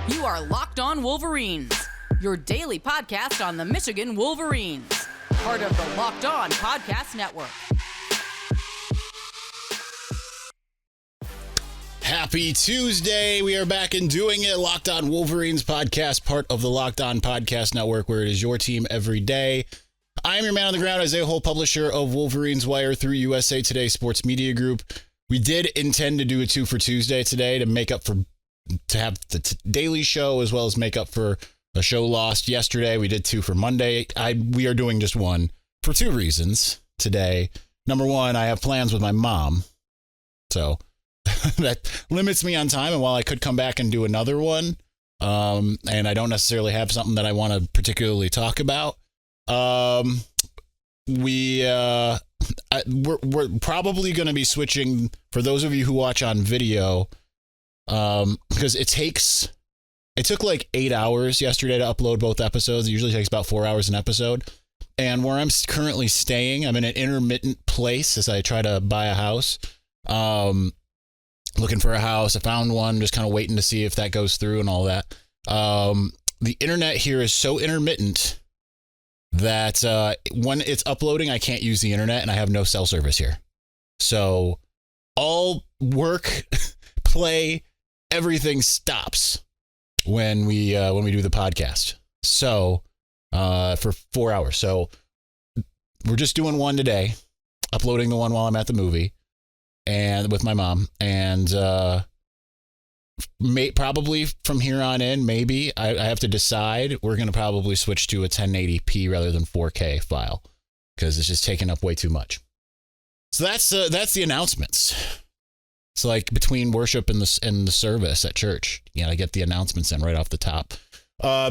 You are Locked On Wolverines, your daily podcast on the Michigan Wolverines, part of the Locked On Podcast Network. Happy Tuesday. We are back and doing it. Locked On Wolverines podcast, part of the Locked On Podcast Network, where it is your team every day. I am your man on the ground, Isaiah Holt, publisher of Wolverines Wire through USA Today Sports Media Group. We did intend to do a 2 for Tuesday today to have the daily show as well as make up for a show lost yesterday. We did 2 for Monday. We are doing just 1 for 2 reasons today. Number 1, I have plans with my mom, so that limits me on time. And while I could come back and do another one, and I don't necessarily have something that I want to particularly talk about, we're probably going to be switching, for those of you who watch on video, because it took like 8 hours yesterday to upload both episodes. It usually takes about 4 hours an episode. And where I'm currently staying, I'm in an intermittent place as I try to buy a house. Looking for a house. I found one, just kind of waiting to see if that goes through and all that. The internet here is so intermittent that when it's uploading, I can't use the internet, and I have no cell service here. So all work, play, everything stops when we do the podcast. So for 4 hours. So we're just doing one today, uploading the one while I'm at the movie and with my mom, and probably from here on in, maybe I have to decide. We're going to probably switch to a 1080p rather than 4K file because it's just taking up way too much. So that's the announcements. It's like between worship and the service at church. I get the announcements in right off the top.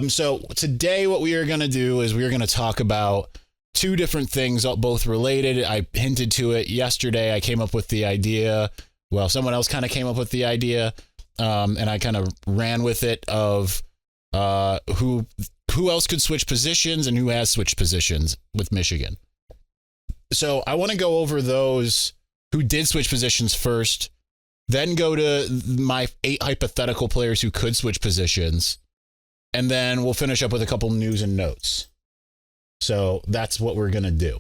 So today what we are going to do is we are going to talk about 2 different things, both related. I hinted to it yesterday. I came up with the idea. Well, someone else kind of came up with the idea, and I kind of ran with it of who else could switch positions and who has switched positions with Michigan. So I want to go over those who did switch positions first, then go to my 8 hypothetical players who could switch positions, and then we'll finish up with a couple news and notes. So that's what we're going to do.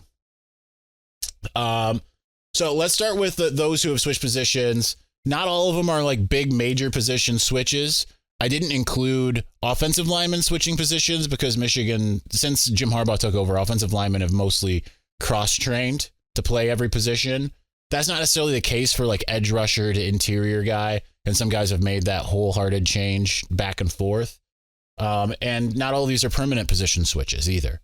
So let's start with those who have switched positions. Not all of them are like big major position switches. I didn't include offensive linemen switching positions because Michigan, since Jim Harbaugh took over, offensive linemen have mostly cross-trained to play every position. That's not necessarily the case for like edge rusher to interior guy. And some guys have made that wholehearted change back and forth. And not all of these are permanent position switches either.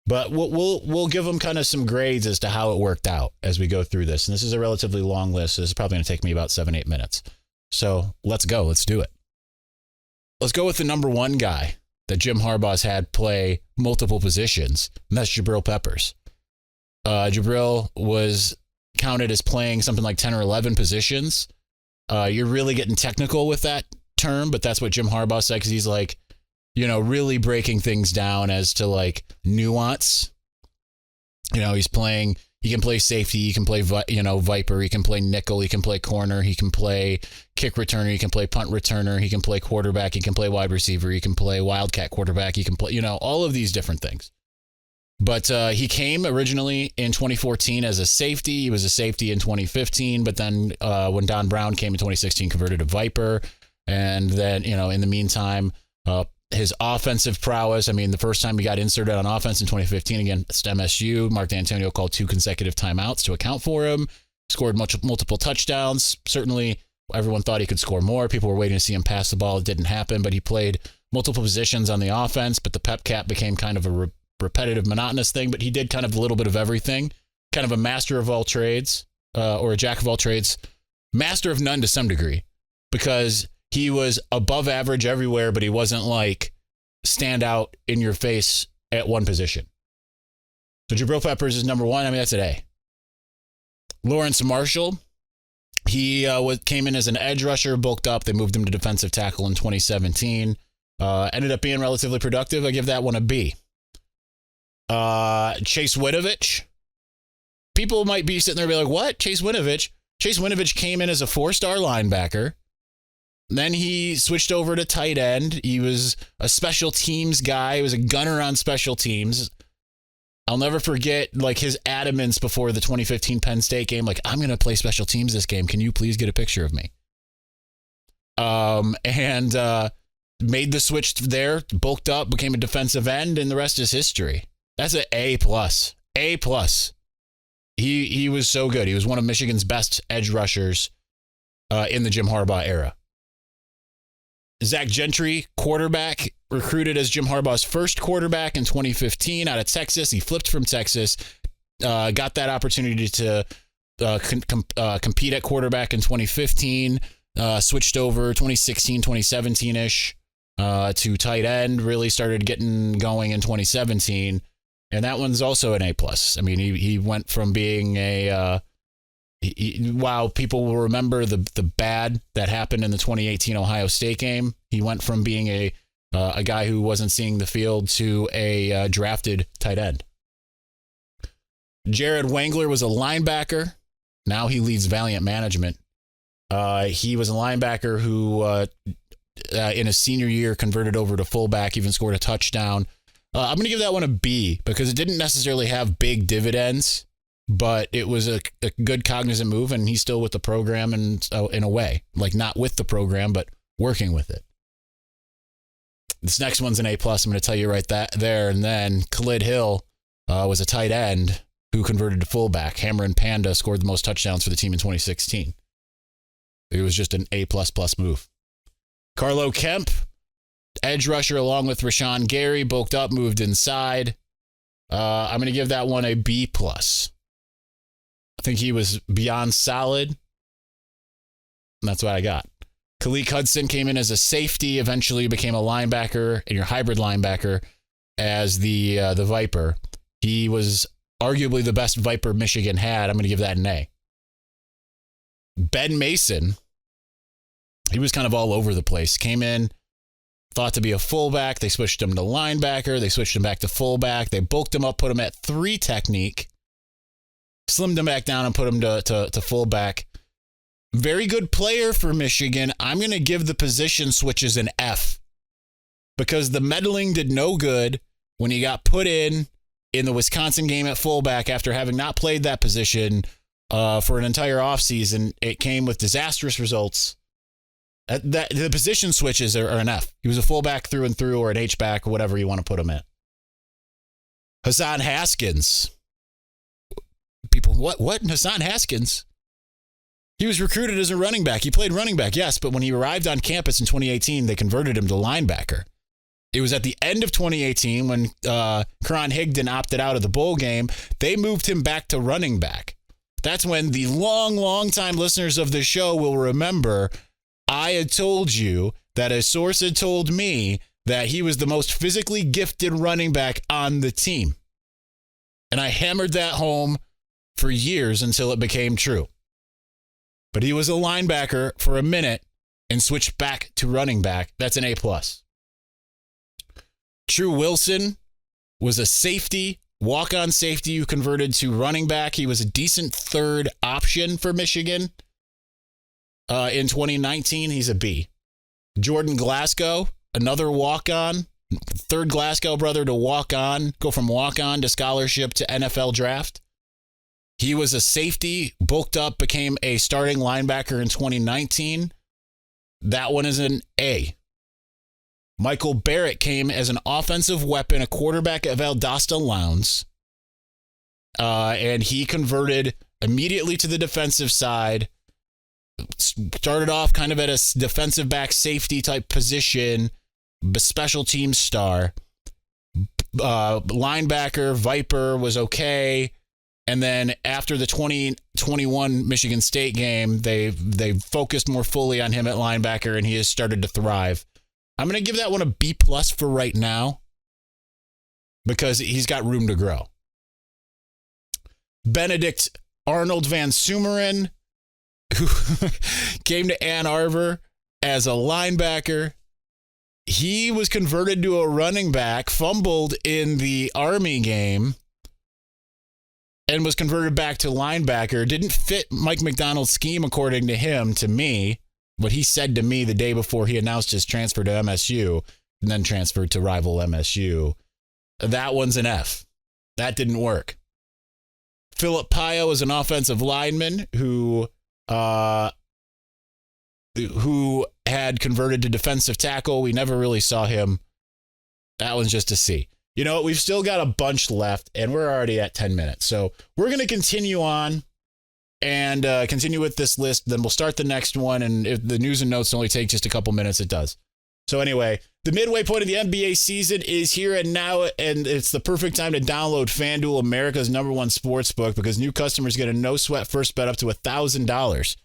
But we'll give them kind of some grades as to how it worked out as we go through this. And this is a relatively long list. This is probably going to take me about 7-8 minutes. So let's go. Let's do it. Let's go with the number 1 guy that Jim Harbaugh's had play multiple positions, and that's Jabril Peppers. Jabril was counted as playing something like 10 or 11 positions. You're really getting technical with that term, but that's what Jim Harbaugh said, because he's like, really breaking things down as to like nuance. He can play safety, he can play, Viper, he can play nickel, he can play corner, he can play kick returner, he can play punt returner, he can play quarterback, he can play wide receiver, he can play wildcat quarterback, he can play, all of these different things. But he came originally in 2014 as a safety. He was a safety in 2015, but then when Don Brown came in 2016, converted to Viper. And then, in the meantime, his offensive prowess. The first time he got inserted on offense in 2015 against MSU, Mark D'Antonio called 2 consecutive timeouts to account for him. Scored multiple touchdowns. Certainly, everyone thought he could score more. People were waiting to see him pass the ball. It didn't happen, but he played multiple positions on the offense. But the pep cap became kind of a repetitive, monotonous thing. But he did kind of a little bit of everything. Kind of a master of all trades, or a jack of all trades, master of none to some degree, because he was above average everywhere, but he wasn't like stand out in your face at one position. So Jabril Peppers is number 1. That's an A. Lawrence Marshall, he came in as an edge rusher, bulked up. They moved him to defensive tackle in 2017. Ended up being relatively productive. I give that one a B. Chase Winovich. People might be sitting there and be like, what? Chase Winovich? Chase Winovich came in as a 4-star linebacker. Then he switched over to tight end. He was a special teams guy. He was a gunner on special teams. I'll never forget like his adamance before the 2015 Penn State game. Like, I'm going to play special teams this game. Can you please get a picture of me? And made the switch there, bulked up, became a defensive end, and the rest is history. That's an A+. A+. He was so good. He was one of Michigan's best edge rushers in the Jim Harbaugh era. Zach Gentry, quarterback, recruited as Jim Harbaugh's first quarterback in 2015 out of Texas. He flipped from Texas, got that opportunity to compete at quarterback in 2015, switched over 2016, 2017-ish to tight end, really started getting going in 2017. And that one's also an A+. I mean, he went from being while people will remember the bad that happened in the 2018 Ohio State game, he went from being a guy who wasn't seeing the field to a drafted tight end. Jared Wangler was a linebacker. Now he leads Valiant Management. He was a linebacker who, in his senior year, converted over to fullback, even scored a touchdown. I'm going to give that one a B because it didn't necessarily have big dividends, but it was a good cognizant move, and he's still with the program and in a way, like not with the program, but working with it. This next one's an A+. I'm going to tell you right there and then. Khalid Hill was a tight end who converted to fullback. Hammer and Panda scored the most touchdowns for the team in 2016. It was just an A++ move. Carlo Kemp, edge rusher along with Rashawn Gary, bulked up, moved inside. I'm going to give that one a B+. I think he was beyond solid. And that's what I got. Khalid Hudson came in as a safety, eventually became a linebacker, and your hybrid linebacker as the Viper. He was arguably the best Viper Michigan had. I'm going to give that an A. Ben Mason, he was kind of all over the place. Came in, thought to be a fullback. They switched him to linebacker. They switched him back to fullback. They bulked him up, put him at 3 technique, slimmed him back down and put him to fullback. Very good player for Michigan. I'm going to give the position switches an F because the meddling did no good when he got put in the Wisconsin game at fullback after having not played that position for an entire offseason. It came with disastrous results. The position switches are an F. He was a fullback through and through, or an H-back, or whatever you want to put him at. Hassan Haskins. People, what? Hassan Haskins? He was recruited as a running back. He played running back, yes, but when he arrived on campus in 2018, they converted him to linebacker. It was at the end of 2018 when Karan Higdon opted out of the bowl game. They moved him back to running back. That's when the long time listeners of the show will remember I had told you that a source had told me that he was the most physically gifted running back on the team. And I hammered that home for years until it became true. But he was a linebacker for a minute and switched back to running back. That's an A+. True Wilson was a safety, walk-on safety who converted to running back. He was a decent third option for Michigan. In 2019, he's a B. Jordan Glasgow, another walk-on, third Glasgow brother to walk-on, go from walk-on to scholarship to NFL draft. He was a safety, bulked up, became a starting linebacker in 2019. That one is an A. Michael Barrett came as an offensive weapon, a quarterback at Valdosta Lowndes. And he converted immediately to the defensive side. Started off kind of at a defensive back safety type position, special team star. Linebacker, Viper was okay. And then after the 2021 Michigan State game, they focused more fully on him at linebacker, and he has started to thrive. I'm going to give that one a B+ for right now because he's got room to grow. Benedict Arnold Van Sumeren, who came to Ann Arbor as a linebacker. He was converted to a running back, fumbled in the Army game, and was converted back to linebacker. Didn't fit Mike McDonald's scheme, according to him, to me. what he said to me the day before he announced his transfer to MSU and then transferred to rival MSU. That one's an F. That didn't work. Philip Pio is an offensive lineman who had converted to defensive tackle. We never really saw him. That one's just a C. You know what? We've still got a bunch left, and we're already at 10 minutes. So we're going to continue on and continue with this list. Then we'll start the next one, and if the news and notes only take just a couple minutes, it does. So anyway, the midway point of the NBA season is here and now, and it's the perfect time to download FanDuel, America's #1 sports book, because new customers get a no-sweat first bet up to $1,000.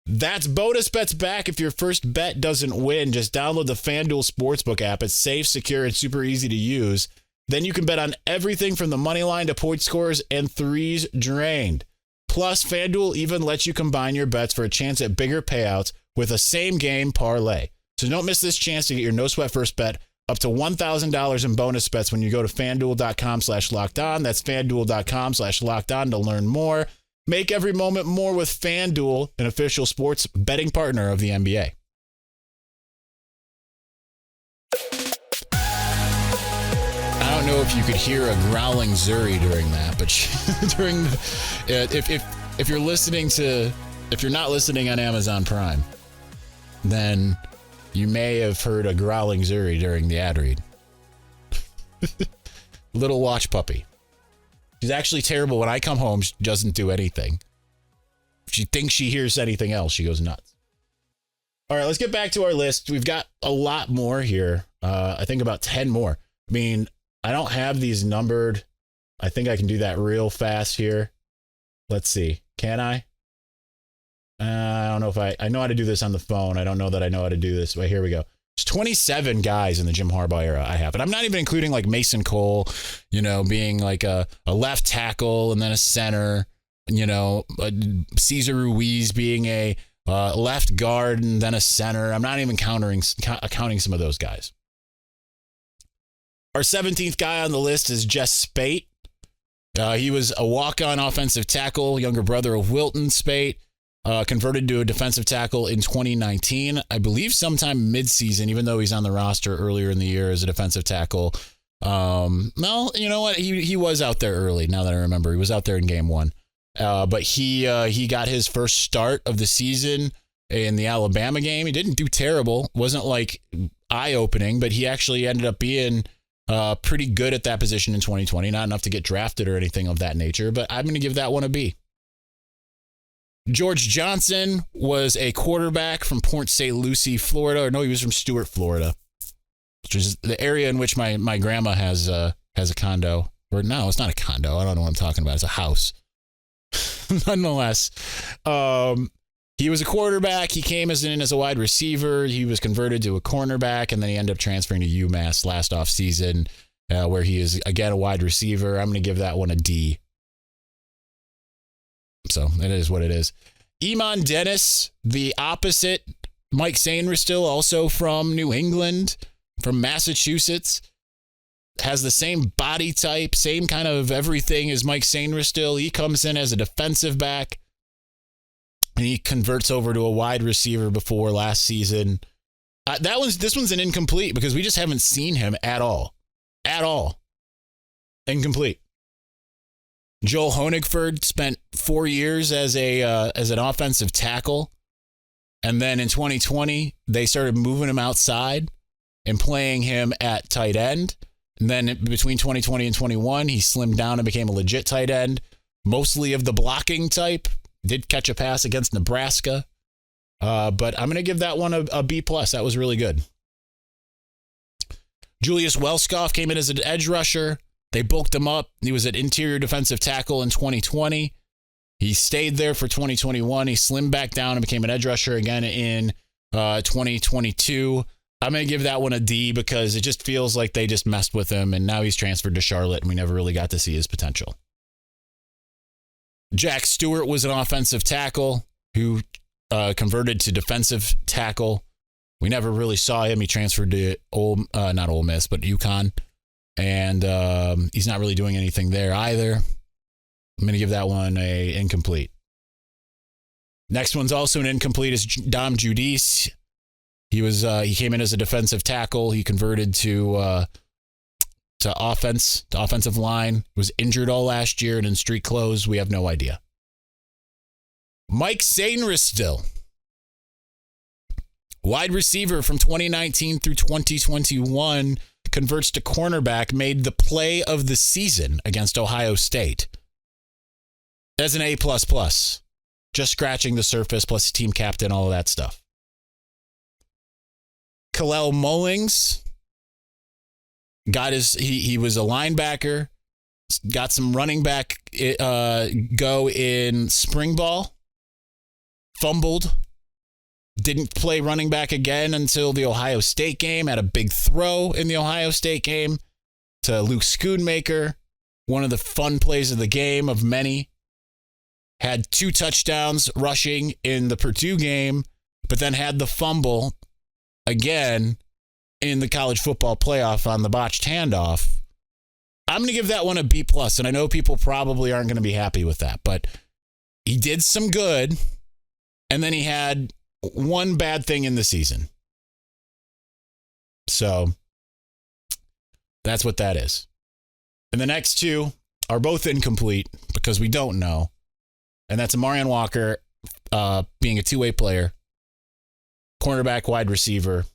That's bonus bets back if your first bet doesn't win. Just download the FanDuel Sportsbook app. It's safe, secure, and super easy to use. Then you can bet on everything from the money line to point scores and threes drained. Plus, FanDuel even lets you combine your bets for a chance at bigger payouts with a same-game parlay. So don't miss this chance to get your no-sweat first bet up to $1,000 in bonus bets when you go to FanDuel.com/lockedon. That's FanDuel.com/lockedon to learn more. Make every moment more with FanDuel, an official sports betting partner of the NBA. I don't know if you could hear a growling Zuri during that, but if you're not listening on Amazon Prime, then you may have heard a growling Zuri during the ad read. Little watch puppy. She's actually terrible. When I come home, she doesn't do anything. If she thinks she hears anything else, she goes nuts. All right, let's get back to our list. We've got a lot more here. I think about 10 more. I mean, I don't have these numbered. I think I can do that real fast here. Let's see. Can I? I don't know if I know how to do this on the phone. I don't know that I know how to do this. But here we go. There's 27 guys in the Jim Harbaugh era I have. And I'm not even including like Mason Cole, being like a left tackle and then a center, Cesar Ruiz being a left guard and then a center. I'm not even counting some of those guys. Our 17th guy on the list is Jess Spate. He was a walk-on offensive tackle, younger brother of Wilton Spate. Converted to a defensive tackle in 2019, I believe sometime mid-season, even though he's on the roster earlier in the year as a defensive tackle. No, you know what? He was out there early, now that I remember. He was out there in game one. But he got his first start of the season in the Alabama game. He didn't do terrible. Wasn't like eye-opening, but he actually ended up being pretty good at that position in 2020. Not enough to get drafted or anything of that nature, but I'm going to give that one a B. George Johnson was a quarterback from Port St. Lucie, Florida. Or no, he was from Stuart, Florida, which is the area in which my grandma has a condo. Or no, it's not a condo. I don't know what I'm talking about. It's a house. Nonetheless, he was a quarterback. He came as a wide receiver. He was converted to a cornerback, and then he ended up transferring to UMass last offseason, where he is, again, a wide receiver. I'm going to give that one a D. So it is what it is. Iman Dennis, the opposite. Mike Sainristil, also from New England, from Massachusetts, has the same body type, same kind of everything as Mike Sainristil. He comes in as a defensive back, and he converts over to a wide receiver before last season. This one's an incomplete because we just haven't seen him at all. At all. Incomplete. Joel Honigford spent 4 years as an offensive tackle. And then in 2020, they started moving him outside and playing him at tight end. And then between 2020 and 21, he slimmed down and became a legit tight end, mostly of the blocking type. Did catch a pass against Nebraska. But I'm going to give that one a B+. That was really good. Julius Welskoff came in as an edge rusher. They bulked him up. He was an interior defensive tackle in 2020. He stayed there for 2021. He slimmed back down and became an edge rusher again in 2022. I'm going to give that one a D because it just feels like they just messed with him, and now he's transferred to Charlotte, and we never really got to see his potential. Jack Stewart was an offensive tackle who converted to defensive tackle. We never really saw him. He transferred to not Ole Miss, but UConn. And he's not really doing anything there either. I'm going to give that one a incomplete. Next one's also an incomplete is Dom Judice. He came in as a defensive tackle. He converted to offensive line. Was injured all last year and in street clothes. We have no idea. Mike Sainristil, still. Wide receiver from 2019 through 2021, converts to cornerback, made the play of the season against Ohio State. As an A++. Just scratching the surface, plus team captain, all of that stuff. Kalel Mullings he was a linebacker, got some running back go in spring ball, fumbled, didn't play running back again until the Ohio State game, had a big throw in the Ohio State game to Luke Schoonmaker, one of the fun plays of the game of many. Had 2 touchdowns rushing in the Purdue game, but then had the fumble again in the college football playoff on the botched handoff. I'm going to give that one a B+, and I know people probably aren't going to be happy with that, but he did some good, and then he had one bad thing in the season. So that's what that is. And the next 2 are both incomplete because we don't know. And that's Amarian Walker being a two-way player, cornerback, wide receiver,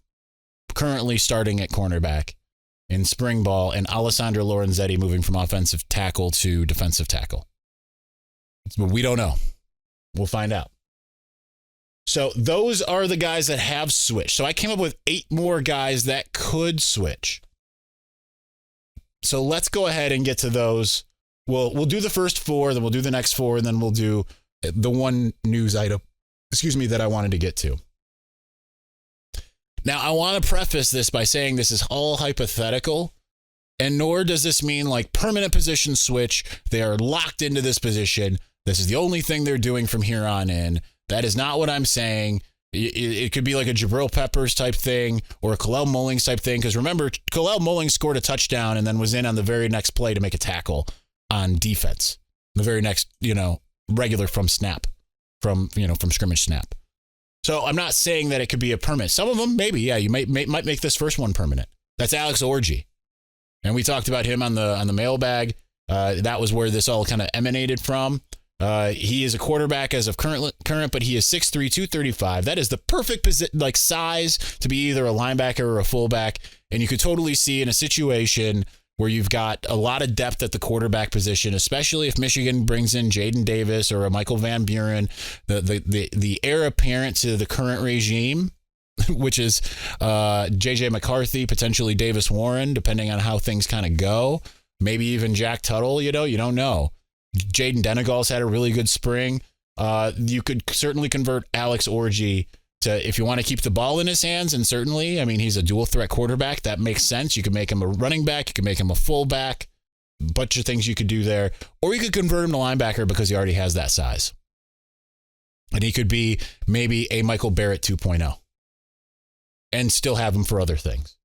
currently starting at cornerback in spring ball, and Alessandro Lorenzetti moving from offensive tackle to defensive tackle. But we don't know. We'll find out. So those are the guys that have switched. So I came up with 8 more guys that could switch. So let's go ahead and get to those. We'll do the first 4, then we'll do the next 4, and then we'll do the one news item, that I wanted to get to. Now, I want to preface this by saying this is all hypothetical, and nor does this mean like permanent position switch. They are locked into this position. This is the only thing they're doing from here on in. That is not what I'm saying. It could be like a Jabril Peppers type thing or a Kalel Mullings type thing. Because remember, Kalel Mullings scored a touchdown and then was in on the very next play to make a tackle on defense. The very next, regular from scrimmage snap. So I'm not saying that it could be a permanent. Some of them, maybe, yeah, you might make this first one permanent. That's Alex Orji. And we talked about him on the mailbag. That was where this all kind of emanated from. He is a quarterback as of current, but he is 6'3", 235. That is the perfect size to be either a linebacker or a fullback. And you could totally see in a situation where you've got a lot of depth at the quarterback position, especially if Michigan brings in Jaden Davis or a Michael Van Buren, the heir apparent to the current regime, which is J.J. McCarthy, potentially Davis Warren, depending on how things kind of go. Maybe even Jack Tuttle, you don't know. Jaden Denegal's had a really good spring. You could certainly convert Alex Orji to, if you want to keep the ball in his hands, and certainly, he's a dual threat quarterback. That makes sense. You could make him a running back. You could make him a fullback. A bunch of things you could do there. Or you could convert him to linebacker because he already has that size. And he could be maybe a Michael Barrett 2.0 and still have him for other things.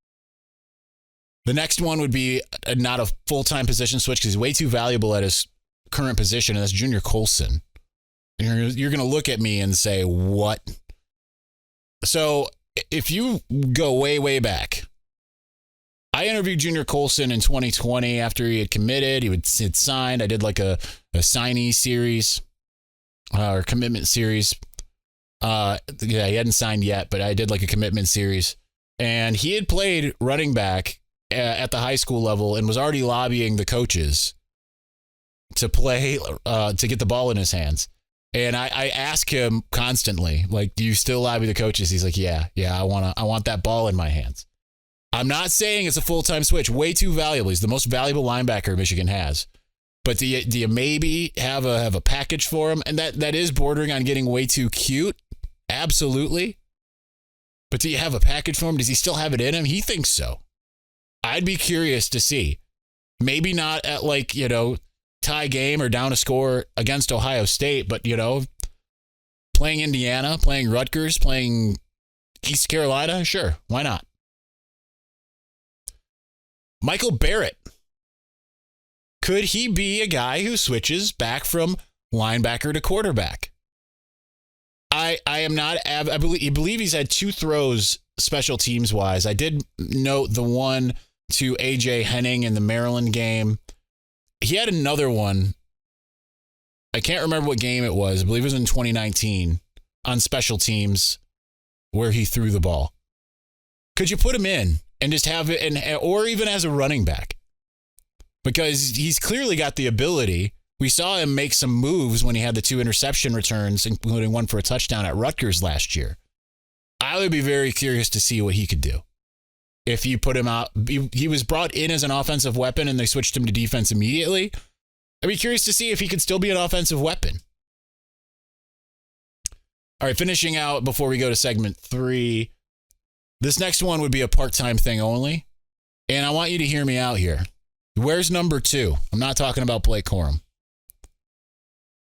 The next one would be not a full-time position switch because he's way too valuable at his current position, and that's Junior Colson. You're going to look at me and say, what? So if you go way, way back, I interviewed Junior Colson in 2020 after he had committed. He had signed. I did like a signee series or commitment series. He hadn't signed yet, but I did like a commitment series. And he had played running back at the high school level and was already lobbying the coaches to play, to get the ball in his hands. And I ask him constantly, like, do you still lobby the coaches? He's like, yeah, I want that ball in my hands. I'm not saying it's a full-time switch. Way too valuable. He's the most valuable linebacker Michigan has. But do you maybe have a package for him? And that is bordering on getting way too cute. Absolutely. But do you have a package for him? Does he still have it in him? He thinks so. I'd be curious to see. Maybe not at tie game or down a score against Ohio State, but playing Indiana, playing Rutgers, playing East Carolina, sure, why not? Michael Barrett. Could he be a guy who switches back from linebacker to quarterback? I am not. I believe he's had 2 throws special teams wise. I did note the one to AJ Henning in the Maryland game. He had another one. I can't remember what game it was. I believe it was in 2019 on special teams where he threw the ball. Could you put him in and just have it, or even as a running back? Because he's clearly got the ability. We saw him make some moves when he had the 2 interception returns, including one for a touchdown at Rutgers last year. I would be very curious to see what he could do. If you put him out, he was brought in as an offensive weapon and they switched him to defense immediately. I'd be curious to see if he could still be an offensive weapon. All right, finishing out before we go to segment 3. This next one would be a part-time thing only. And I want you to hear me out here. Where's number 2? I'm not talking about Blake Corum.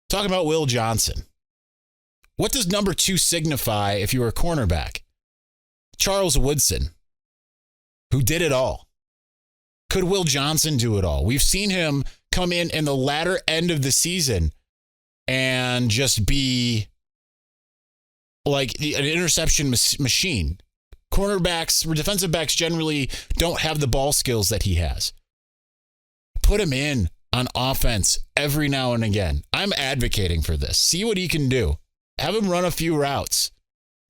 I'm talking about Will Johnson. What does number 2 signify if you were a cornerback? Charles Woodson, who did it all. Could Will Johnson do it all? We've seen him come in the latter end of the season and just be like an interception machine. Cornerbacks or defensive backs generally don't have the ball skills that he has. Put him in on offense every now and again. I'm advocating for this. See what he can do. Have him run a few routes.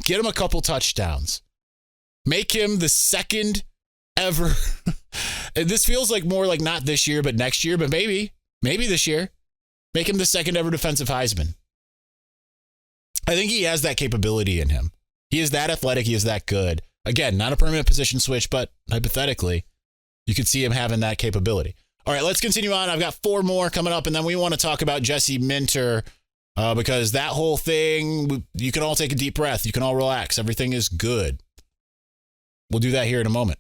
Get him a couple touchdowns. Make him the second ever. This feels like more like not this year, but next year, but maybe this year. Make him the second ever defensive Heisman. I think he has that capability in him. He is that athletic. He is that good. Again, not a permanent position switch, but hypothetically, you could see him having that capability. All right, let's continue on. I've got 4 more coming up, and then we want to talk about Jesse Minter because that whole thing, you can all take a deep breath. You can all relax. Everything is good. We'll do that here in a moment.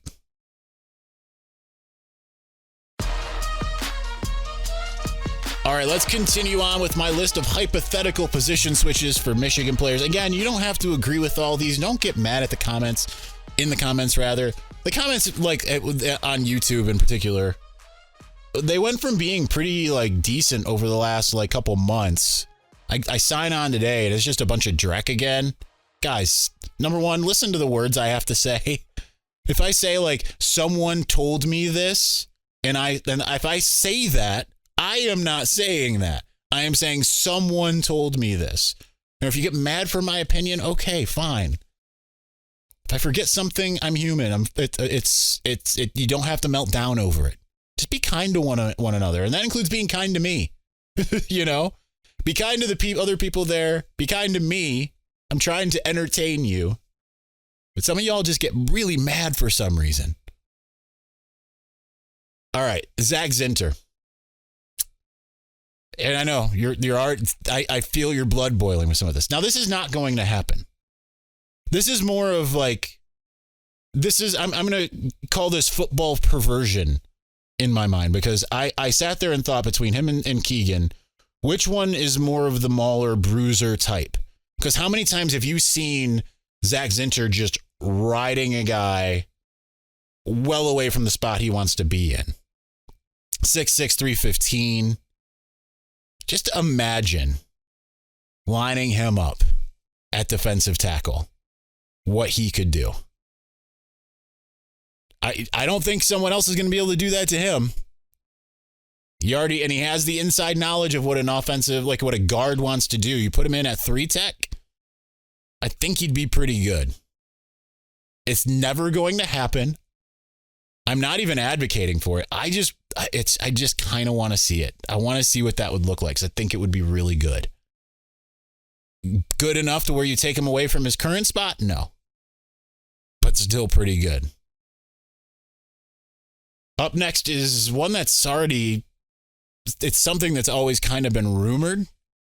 All right, let's continue on with my list of hypothetical position switches for Michigan players. Again, you don't have to agree with all these. Don't get mad at the comments. The comments, like on YouTube in particular, they went from being pretty like decent over the last like couple months. I sign on today and it's just a bunch of dreck again. Guys, number one, listen to the words I have to say. If I say like someone told me this, and if I say that, I am not saying that. I am saying someone told me this. And if you get mad for my opinion, okay, fine. If I forget something, I'm human. You don't have to melt down over it. Just be kind to one another, and that includes being kind to me. You know, be kind to the other people there. Be kind to me. I'm trying to entertain you, but some of y'all just get really mad for some reason. All right, Zach Zinter. And I know I feel your blood boiling with some of this. Now, this is not going to happen. This is more of like, I'm going to call this football perversion in my mind, because I sat there and thought between him and Keegan, which one is more of the mauler bruiser type? Because how many times have you seen Zach Zinter just riding a guy well away from the spot he wants to be in? 6'6", 315. Just imagine lining him up at defensive tackle, what he could do. I don't think someone else is going to be able to do that to him. He has the inside knowledge of what an offensive, like what a guard wants to do. You put him in at 3 tech, I think he'd be pretty good. It's never going to happen. I'm not even advocating for it. I just kind of want to see it. I want to see what that would look like. So I think it would be really good. Good enough to where you take him away from his current spot? No. But still pretty good. Up next is one that's already, it's something that's always kind of been rumored.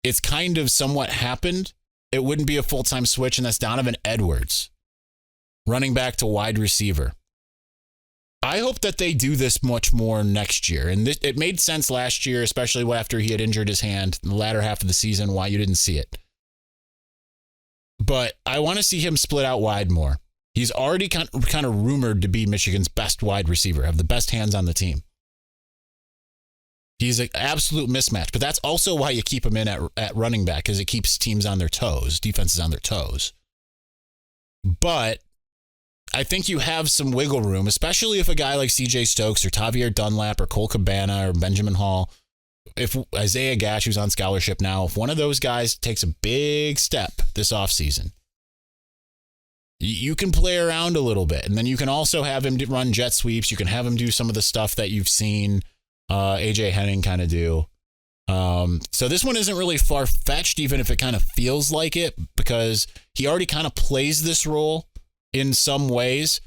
It's kind of somewhat happened. It wouldn't be a full-time switch, and that's Donovan Edwards, running back to wide receiver. I hope that they do this much more next year. And it made sense last year, especially after he had injured his hand in the latter half of the season, why you didn't see it. But I want to see him split out wide more. He's already kind of rumored to be Michigan's best wide receiver, have the best hands on the team. He's an absolute mismatch, but that's also why you keep him in at running back, because it keeps teams on their toes, defenses on their toes. But I think you have some wiggle room, especially if a guy like CJ Stokes or Tavier Dunlap or Cole Cabana or Benjamin Hall, if Isaiah Gash, who's on scholarship now, if one of those guys takes a big step this offseason, you can play around a little bit. And then you can also have him run jet sweeps. You can have him do some of the stuff that you've seen AJ Henning kind of do. So this one isn't really far-fetched, even if it kind of feels like it, because he already kind of plays this role in some ways.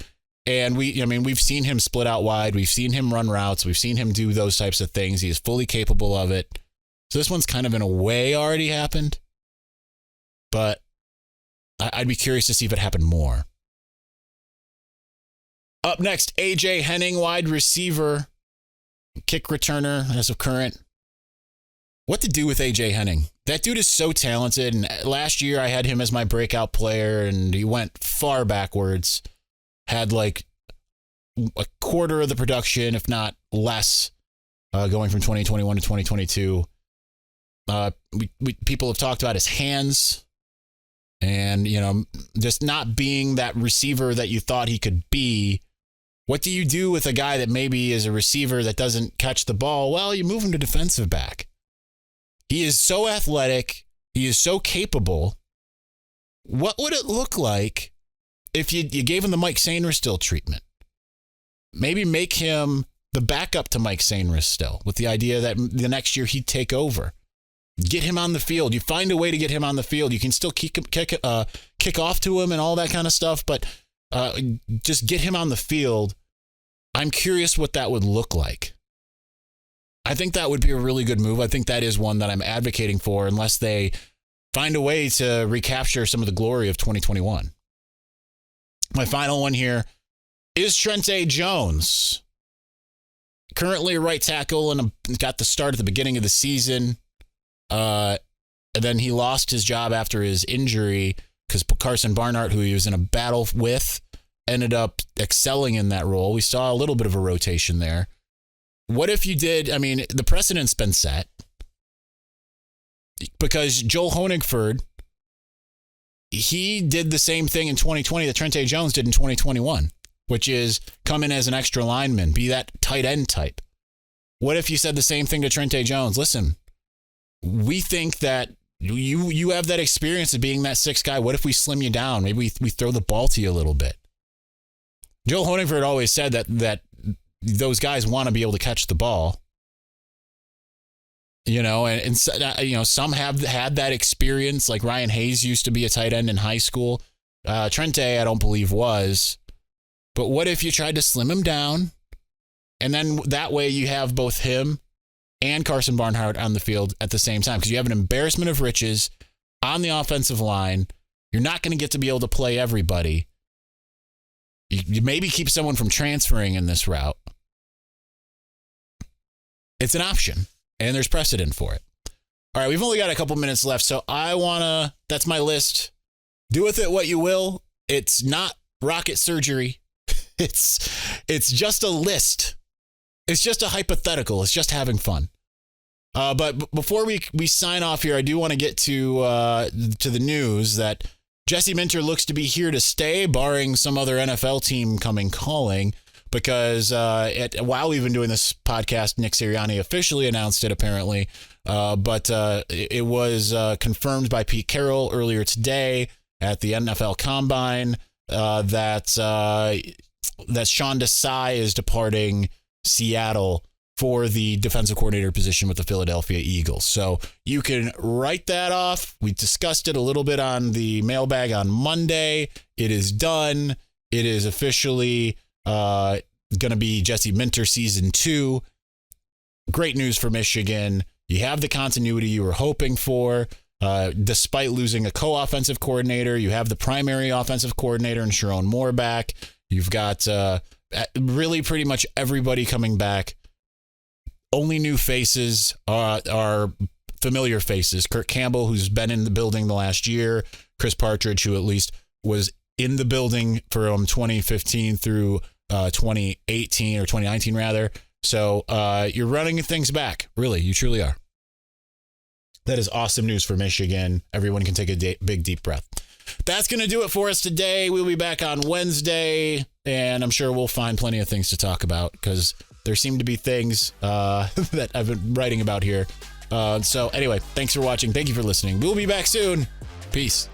And we've seen him split out wide. We've seen him run routes. We've seen him do those types of things. He is fully capable of it. So this one's kind of in a way already happened. But I'd be curious to see if it happened more. Up next, AJ Henning, wide receiver, kick returner as of current. What to do with AJ Henning? That dude is so talented. And last year I had him as my breakout player, and he went far backwards. Had like a quarter of the production, if not less, going from 2021 to 2022. People have talked about his hands and, just not being that receiver that you thought he could be. What do you do with a guy that maybe is a receiver that doesn't catch the ball? Well, you move him to defensive back. He is so athletic. He is so capable. What would it look like if you gave him the Mike Sainristil treatment? Maybe make him the backup to Mike Sainristil with the idea that the next year he'd take over. Get him on the field. You find a way to get him on the field. You can still kick off to him and all that kind of stuff, but just get him on the field. I'm curious what that would look like. I think that would be a really good move. I think that is one that I'm advocating for, unless they find a way to recapture some of the glory of 2021. My final one here is Trente Jones. Currently a right tackle and got the start at the beginning of the season. And then he lost his job after his injury because Carson Barnhart, who he was in a battle with, ended up excelling in that role. We saw a little bit of a rotation there. What if you did? I mean, the precedent's been set because Joel Honigford, he did the same thing in 2020 that Trente Jones did in 2021, which is come in as an extra lineman, be that tight end type. What if you said the same thing to Trente Jones? Listen, we think that you have that experience of being that sixth guy. What if we slim you down? Maybe we throw the ball to you a little bit. Joel Honigford always said that those guys want to be able to catch the ball. And some have had that experience. Like Ryan Hayes used to be a tight end in high school. Trente, I don't believe, was. But what if you tried to slim him down, and then that way you have both him and Carson Barnhart on the field at the same time? Because you have an embarrassment of riches on the offensive line. You're not going to get to be able to play everybody. You maybe keep someone from transferring in this route. It's an option, and there's precedent for it. All right, we've only got a couple minutes left, so that's my list. Do with it what you will. It's not rocket surgery. It's just a list. It's just a hypothetical. It's just having fun. But before we sign off here, I do want to get to the news that Jesse Minter looks to be here to stay, barring some other NFL team coming calling. Because while we've been doing this podcast, Nick Sirianni officially announced it, apparently. But it was confirmed by Pete Carroll earlier today at the NFL Combine that Sean Desai is departing Seattle for the defensive coordinator position with the Philadelphia Eagles. So you can write that off. We discussed it a little bit on the mailbag on Monday. It is done. It is officially going to be Jesse Minter season 2. Great news for Michigan. You have the continuity you were hoping for. Despite losing a co-offensive coordinator, you have the primary offensive coordinator and Sharon Moore back. You've got really pretty much everybody coming back. Only new faces are familiar faces. Kirk Campbell, who's been in the building the last year. Chris Partridge, who at least was in the building from 2015 through 2018 or 2019 rather. So you're running things back. Really, you truly are. That is awesome news for Michigan. Everyone can take a big, deep breath. That's going to do it for us today. We'll be back on Wednesday, and I'm sure we'll find plenty of things to talk about because there seem to be things that I've been writing about here. So anyway, thanks for watching. Thank you for listening. We'll be back soon. Peace.